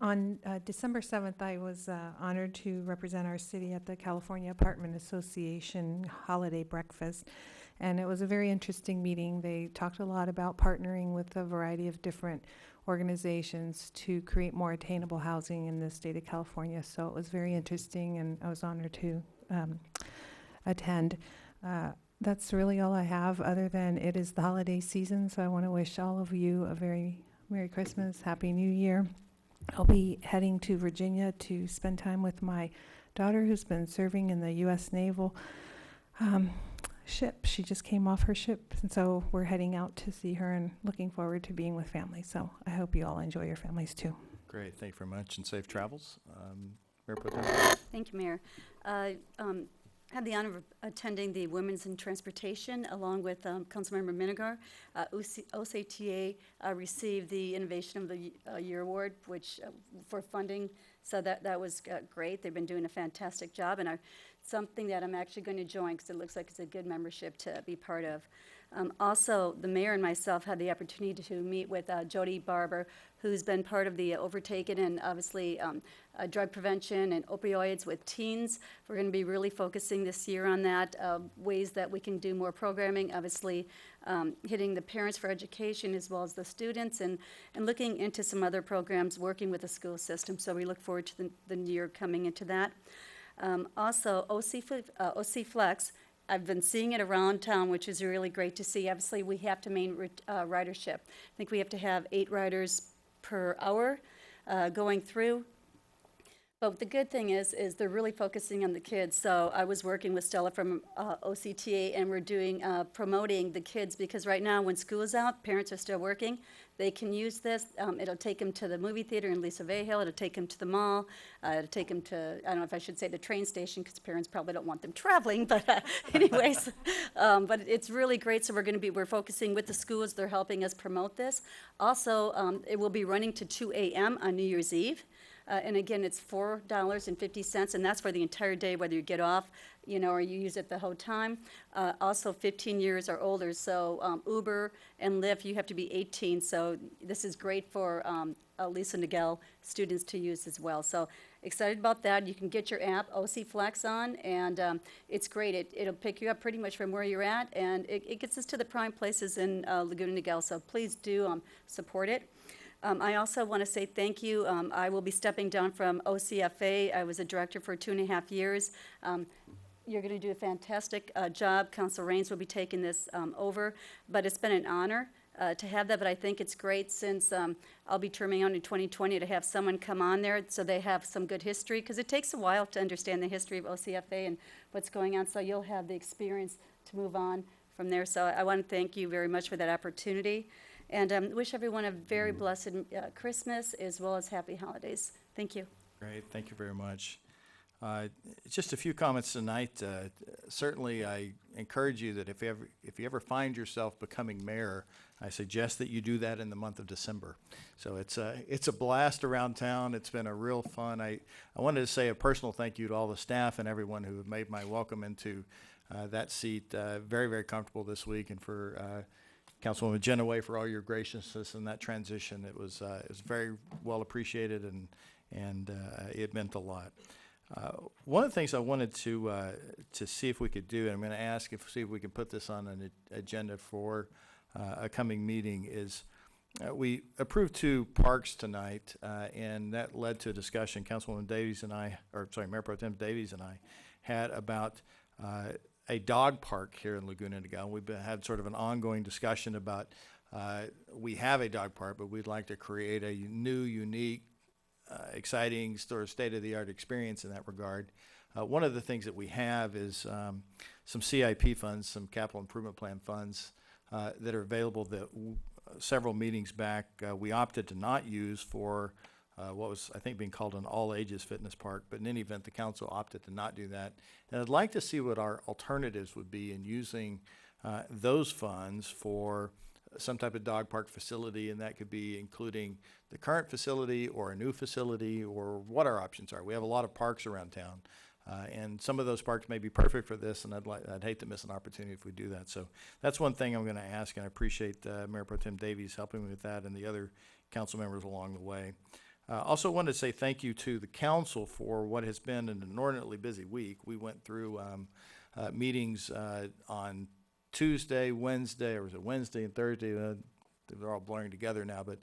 On December 7th, I was honored to represent our city at the California Apartment Association holiday breakfast. And it was a very interesting meeting. They talked a lot about partnering with a variety of different organizations to create more attainable housing in the state of California. So it was very interesting, and I was honored to attend. That's really all I have, other than it is the holiday season, so I want to wish all of you a very Merry Christmas, Happy New Year. I'll be heading to Virginia to spend time with my daughter, who's been serving in the U.S. Naval ship. She just came off her ship, and so we're heading out to see her and looking forward to being with family. So I hope you all enjoy your families too. Great. Thank you very much, and safe travels. Mayor Pro Tem. Thank you, Mayor. Had the honor of attending the Women's in Transportation along with Councilmember Minigar. OCTA received the Innovation of the Year Award, which for funding, so that was great. They've been doing a fantastic job, and something that I'm actually going to join, because it looks like it's a good membership to be part of. Also, the mayor and myself had the opportunity to meet with Jody Barber, who's been part of the Overtaken and obviously drug prevention and opioids with teens. We're going to be really focusing this year on that, ways that we can do more programming, obviously hitting the parents for education as well as the students, and looking into some other programs working with the school system. So we look forward to the year coming into that. Also, OC Flex, I've been seeing it around town, which is really great to see. Obviously, we have to maintain ridership. I think we have to have 8 riders per hour going through. But the good thing is they're really focusing on the kids. So I was working with Stella from OCTA, and we're doing promoting the kids, because right now when school is out, parents are still working. They can use this. It'll take them to the movie theater in Lisa Vahale. It'll take them to the mall. It'll take them to, I don't know if I should say the train station, because parents probably don't want them traveling. But anyways, but it's really great. So we're focusing with the schools. They're helping us promote this. Also, it will be running to 2 a.m. on New Year's Eve. And again, it's $4.50, and that's for the entire day, whether you get off, or you use it the whole time. Also, 15 years or older. So Uber and Lyft, you have to be 18. So this is great for Lisa Niguel students to use as well. So excited about that. You can get your app, OC Flex, on, and it's great. It'll pick you up pretty much from where you're at, and it gets us to the prime places in Laguna Niguel. So please do support it. I also want to say thank you. I will be stepping down from OCFA. I was a director for 2.5 years. You're going to do a fantastic job. Council Raines will be taking this over, but it's been an honor to have that. But I think it's great, since I'll be terming out in 2020, to have someone come on there so they have some good history, because it takes a while to understand the history of OCFA and what's going on. So you'll have the experience to move on from there. So I want to thank you very much for that opportunity. And wish everyone a very blessed Christmas as well as happy holidays. Thank you. Great. Thank you very much. Just a few comments tonight. Certainly, I encourage you that if you ever find yourself becoming mayor, I suggest that you do that in the month of December. So it's a blast around town. It's been a real fun. I wanted to say a personal thank you to all the staff and everyone who have made my welcome into that seat very, very comfortable this week, and for Councilwoman Genoway for all your graciousness in that transition. It was very well appreciated, and it meant a lot. One of the things I wanted to see if we could do, and I'm going to ask see if we can put this on an agenda for a coming meeting, is we approved 2 parks tonight, and that led to a discussion Councilwoman Davies and I, or sorry, Mayor Pro Tem Davies and I had about a dog park here in Laguna Niguel. We've had sort of an ongoing discussion about we have a dog park, but we'd like to create a new, unique, exciting, sort of state-of-the-art experience in that regard. One of the things that we have is some CIP funds, some capital improvement plan funds that are available that several meetings back we opted to not use for what was, I think, being called an all-ages fitness park. But in any event, the council opted to not do that. And I'd like to see what our alternatives would be in using those funds for some type of dog park facility, and that could be including the current facility or a new facility, or what our options are. We have a lot of parks around town, and some of those parks may be perfect for this, and I'd hate to miss an opportunity if we do that. So that's one thing I'm going to ask, and I appreciate Mayor Pro Tem Davies helping me with that and the other council members along the way. Also wanted to say thank you to the council for what has been an inordinately busy week. We went through meetings on Tuesday, Wednesday, or was it Wednesday and Thursday? They're all blurring together now, but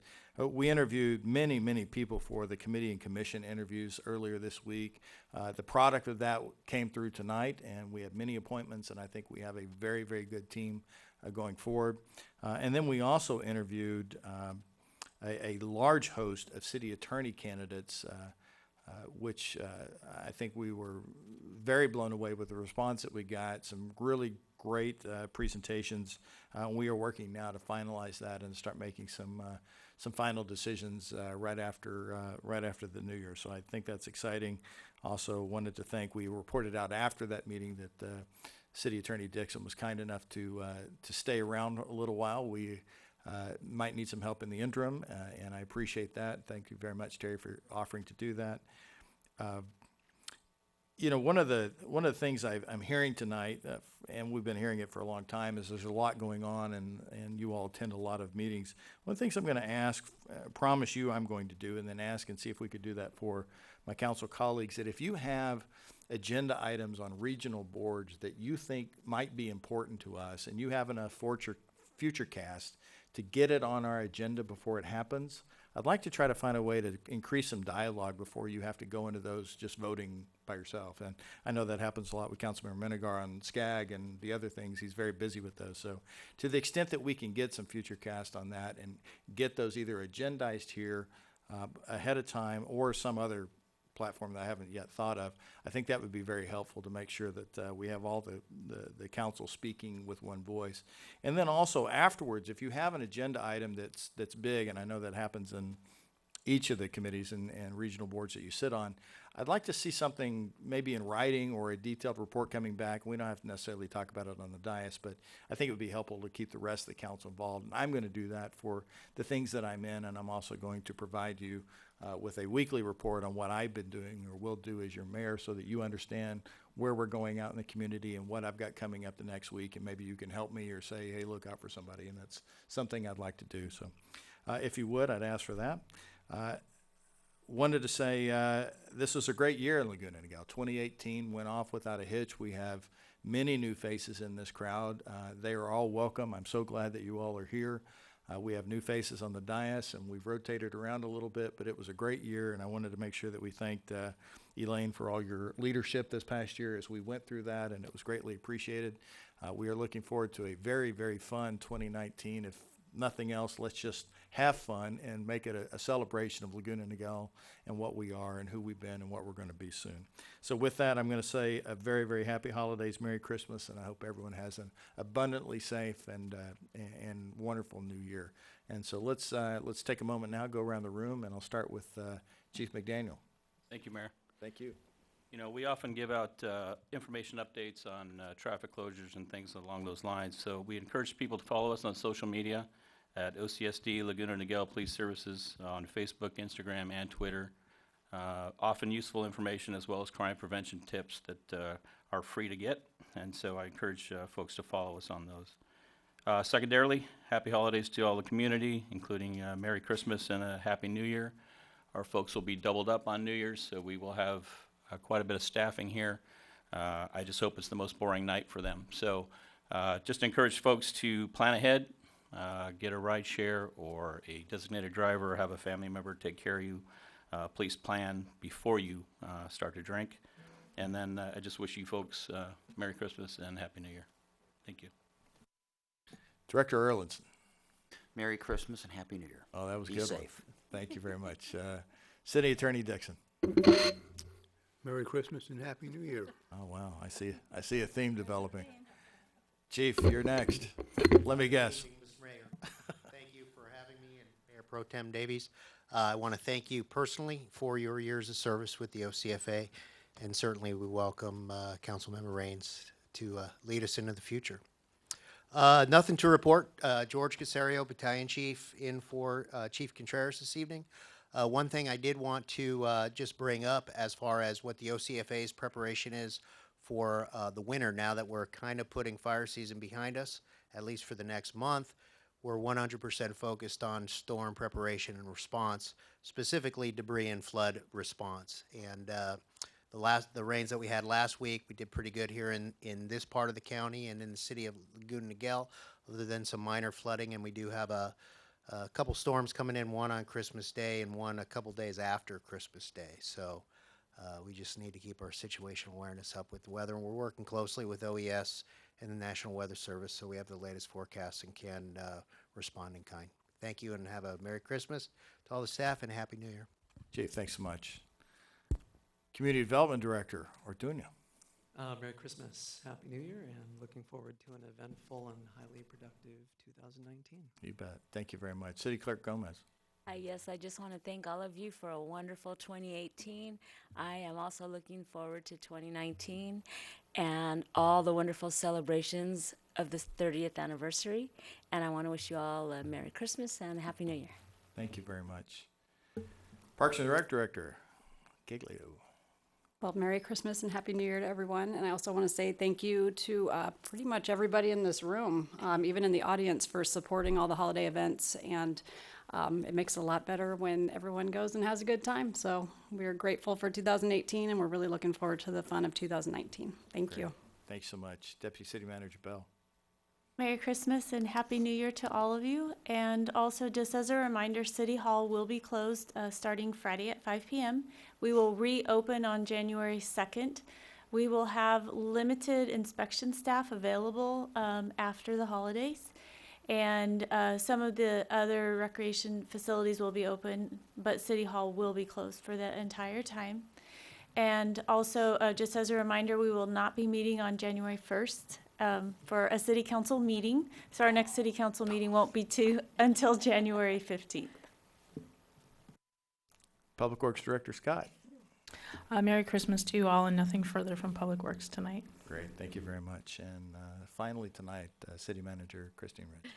we interviewed many, many people for the committee and commission interviews earlier this week. The product of that came through tonight, and we have many appointments, and I think we have a very, very good team going forward. And then we also interviewed a large host of city attorney candidates, which I think we were very blown away with the response that we got. Some really great presentations. We are working now to finalize that and start making some final decisions right after the new year. So I think that's exciting. Also wanted to thank, we reported out after that meeting that City Attorney Dixon was kind enough to stay around a little while. We might need some help in the interim, and I appreciate that. Thank you very much, Terry, for offering to do that. You know, one of the things I'm hearing tonight, and we've been hearing it for a long time, is there's a lot going on, and you all attend a lot of meetings. One of the things I'm going to ask, promise you I'm going to do, and then ask and see if we could do that for my council colleagues, that if you have agenda items on regional boards that you think might be important to us, and you have enough future cast to get it on our agenda before it happens, I'd like to try to find a way to increase some dialogue before you have to go into those just voting by yourself. And I know that happens a lot with Councilmember Menegar on SCAG and the other things. He's very busy with those. So to the extent that we can get some future cast on that and get those either agendized here ahead of time or some other platform that I haven't yet thought of, I think that would be very helpful to make sure that we have all the council speaking with one voice. And then also afterwards, if you have an agenda item that's big, and I know that happens in each of the committees and regional boards that you sit on, I'd like to see something maybe in writing or a detailed report coming back. We don't have to necessarily talk about it on the dais, but I think it would be helpful to keep the rest of the council involved. And I'm going to do that for the things that I'm in, and I'm also going to provide you with a weekly report on what I've been doing or will do as your mayor, so that you understand where we're going out in the community and what I've got coming up the next week, and maybe you can help me or say, hey, look out for somebody, and that's something I'd like to do. So if you would, I'd ask for that. Wanted to say this was a great year in Laguna Niguel. 2018 went off without a hitch. We have many new faces in this crowd. They are all welcome. I'm so glad that you all are here. We have new faces on the dais, and we've rotated around a little bit, but it was a great year, and I wanted to make sure that we thanked Elaine for all your leadership this past year as we went through that, and it was greatly appreciated. We are looking forward to a very, very fun 2019. If nothing else, let's just have fun and make it a celebration of Laguna Niguel and what we are and who we've been and what we're going to be soon. So with that, I'm going to say a very, very happy holidays, Merry Christmas, and I hope everyone has an abundantly safe and wonderful new year. And so let's take a moment now, go around the room, and I'll start with Chief McDaniel. Thank you, Mayor. Thank you. You know, we often give out information updates on traffic closures and things along those lines. So we encourage people to follow us on social media at OCSD Laguna Niguel Police Services on Facebook, Instagram, and Twitter. Often useful information as well as crime prevention tips that are free to get, and so I encourage folks to follow us on those. Secondarily, happy holidays to all the community, including Merry Christmas and a Happy New Year. Our folks will be doubled up on New Year's, so we will have quite a bit of staffing here. I just hope it's the most boring night for them. So just encourage folks to plan ahead, get a ride share or a designated driver, or have a family member take care of you. Please plan before you start to drink. And then I just wish you folks Merry Christmas and Happy New Year. Thank you. Director Erlinson. Merry Christmas and Happy New Year. Oh, that was Be good. safe. Thank you very much. City Attorney Dixon. Merry Christmas and Happy New Year. Oh, wow. I see a theme developing. Chief, you're next. Let me guess. Mr. Mayor. Thank you for having me, and Mayor Pro Tem Davies. I want to thank you personally for your years of service with the OCFA, and certainly we welcome Councilmember Raines to lead us into the future. Nothing to report. George Casario, Battalion Chief, in for Chief Contreras this evening. One thing I did want to just bring up as far as what the OCFA's preparation is for the winter, now that we're kind of putting fire season behind us, at least for the next month, we're 100% focused on storm preparation and response, specifically debris and flood response. And the rains that we had last week, we did pretty good here in this part of the county and in the city of Laguna Niguel, other than some minor flooding. And we do have a couple storms coming in, one on Christmas Day and one a couple days after Christmas Day. So we just need to keep our situational awareness up with the weather. And we're working closely with OES and the National Weather Service, so we have the latest forecasts and can respond in kind. Thank you, and have a Merry Christmas to all the staff and a Happy New Year. Chief, thanks so much. Community Development Director Ortuño. Merry Christmas, Happy New Year, and looking forward to an eventful and highly productive 2019. You bet. Thank you very much. City Clerk Gomez. Yes, I just want to thank all of you for a wonderful 2018. I am also looking forward to 2019 and all the wonderful celebrations of this 30th anniversary. And I want to wish you all a Merry Christmas and a Happy New Year. Thank you very much. Parks and Rec Director Giglio. Well, Merry Christmas and Happy New Year to everyone. And I also want to say thank you to pretty much everybody in this room, even in the audience, for supporting all the holiday events. And it makes it a lot better when everyone goes and has a good time. So we're grateful for 2018, and we're really looking forward to the fun of 2019. Thank you. Thanks so much. Deputy City Manager Bell. Merry Christmas and Happy New Year to all of you. And also, just as a reminder, City Hall will be closed starting Friday at 5 p.m. We will reopen on January 2nd. We will have limited inspection staff available after the holidays. And some of the other recreation facilities will be open, but City Hall will be closed for the entire time. And also, just as a reminder, we will not be meeting on January 1st for a City Council meeting. So our next City Council meeting won't be until January 15th. Public Works Director Scott. Merry Christmas to you all, and nothing further from Public Works tonight. Great. Thank you very much. And finally tonight, City Manager Christine Rich.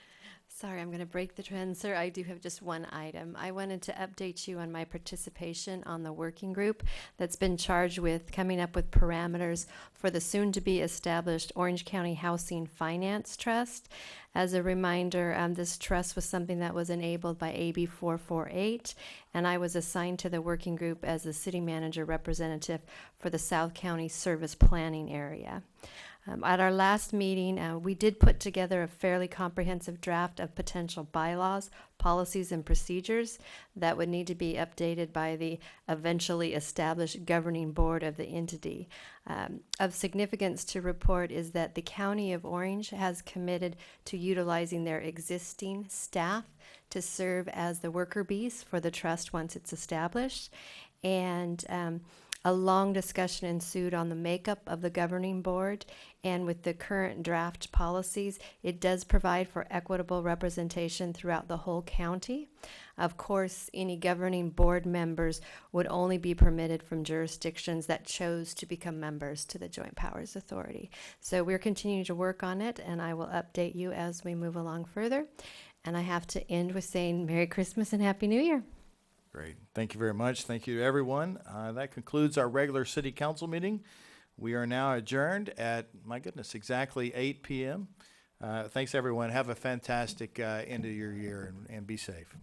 Sorry, I'm going to break the trend, sir. I do have just one item. I wanted to update you on my participation on the working group that's been charged with coming up with parameters for the soon-to-be established Orange County Housing Finance Trust. As a reminder, this trust was something that was enabled by AB 448, and I was assigned to the working group as the city manager representative for the South County Service Planning area. At our last meeting, we did put together a fairly comprehensive draft of potential bylaws, policies, and procedures that would need to be updated by the eventually established governing board of the entity. Of significance to report is that the County of Orange has committed to utilizing their existing staff to serve as the worker bees for the trust once it's established. And a long discussion ensued on the makeup of the governing board, and with the current draft policies, it does provide for equitable representation throughout the whole county. Of course, any governing board members would only be permitted from jurisdictions that chose to become members to the Joint Powers Authority. So we're continuing to work on it, and I will update you as we move along further. And I have to end with saying Merry Christmas and Happy New Year. Great. Thank you very much. Thank you to everyone. That concludes our regular City Council meeting. We are now adjourned at, my goodness, exactly 8 p.m. Thanks, everyone. Have a fantastic end of your year and be safe.